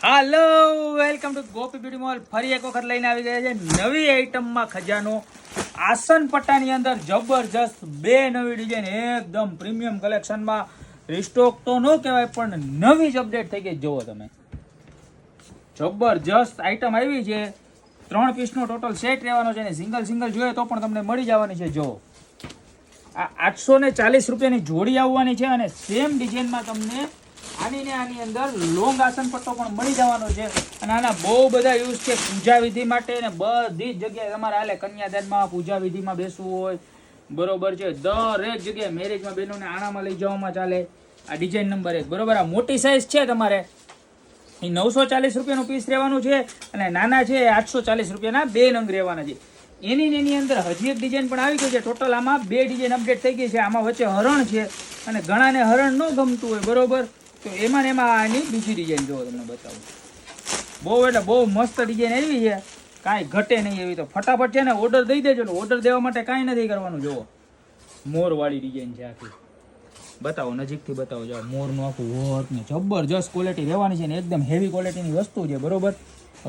Hello welcome to Gopi beauty mall. ફરી એક વખત લઈને આવી ગયા છે નવી આઈટમમાં ખજાનો. આસન પટ્ટાની અંદર જબરજસ્ત બે નવી ડિઝાઇન એકદમ પ્રીમિયમ કલેક્શનમાં. રિસ્ટોક તો ન કહેવાય પણ નવી જ અપડેટ થઈ ગઈ. જુઓ તમે, જબરજસ્ત આઈટમ આવી છે. 3 પીસનો ટોટલ સેટ રહેવાનો છે ને સિંગલ સિંગલ જોઈએ તો પણ તમને મળી જવાની છે. જુઓ, આ 840 રૂપિયાની જોડી આવવાની છે અને સેમ ડિઝાઇનમાં તમને આની અંદર લોંગ આસન પટ્ટો પણ મળી જવાનો છે. અને આના બહુ બધા યુઝ છે પૂજા વિધિ માટે ને બધી જ જગ્યાએ તમારે હાલે. કન્યાદાનમાં, પૂજા વિધિમાં બેસવું હોય, બરોબર છે, દરેક જગ્યાએ મેરેજમાં બહેનોને આણામાં લઈ જવામાં ચાલે. આ ડિઝાઇન નંબર 1 બરોબર. આ મોટી સાઇઝ છે તમારે એ 940 રૂપિયાનું પીસ રહેવાનું છે અને નાના છે 840 રૂપિયાના 2 નંગ રહેવાના છે. એની અંદર હજી એક ડિઝાઇન પણ આવી ગઈ છે. ટોટલ આમાં 2 ડિઝાઇન અપડેટ થઈ ગઈ છે. આમાં વચ્ચે હરણ છે અને ઘણાને હરણ ન ગમતું હોય, બરોબર, તો એમાં ને એમાં આની બીજી ડિઝાઇન જો તમને બતાવું. બહુ એટલે બહુ મસ્ત ડિઝાઇન આવી છે, કાંઈ ઘટે નહીં એવી. તો ફટાફટ છે ને ઓર્ડર દઈ દેજો. ઓર્ડર દેવા માટે કાંઈ નથી કરવાનું. જુઓ, મોરવાળી ડિઝાઇન છે આખી. બતાવો, નજીકથી બતાવો. જાઓ, મોરનું આખું વર્ક ને જબરજસ્ત ક્વોલિટી રહેવાની છે ને એકદમ હેવી ક્વોલિટીની વસ્તુ છે, બરોબર.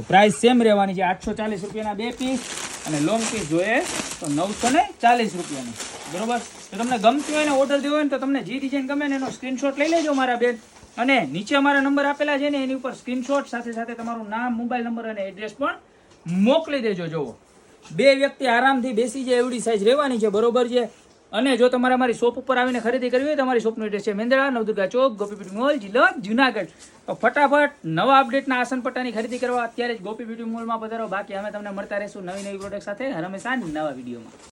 પ્રાઇસ સેમ રહેવાની છે. 840 રૂપિયાના 2 પીસ અને લોંગ પીસ જોઈએ તો 940 રૂપિયાની, બરોબર. તો તમને ગમતી હોય ને ઓર્ડર દેવો હોય ને તો તમને જે ડિઝાઇન ગમે ને એનો સ્ક્રીનશોટ લઈ લેજો મારા બેન. અને નીચે અમારા નંબર આપેલા છે ને એની ઉપર સ્ક્રીનશોટ સાથે સાથે તમારું નામ, મોબાઈલ નંબર અને એડ્રેસ પણ મોકલી દેજો. જુઓ, 2 વ્યક્તિ આરામથી બેસી જાય એવડી સાઈઝ રહેવાની છે, બરોબર છે. અને જો તમારે અમારી શોપ ઉપર આવીને ખરીદી કરવી હોય તો અમારી શોપનો એડ્રેસ છે મેંદડા, નવદુર્ગા ચોક, ગોપી બ્યુટી મોલ, જિલ્લો જુનાગઢ. તો ફટાફટ નવા અપડેટના આસન પટ્ટાની ખરીદી કરવા અત્યારે જ ગોપી બ્યુટી મોલમાં પધારો. બાકી અમે તમને મળતા રહીશું નવી પ્રોડક્ટ સાથે હર હંમેશા નવા વિડીયોમાં.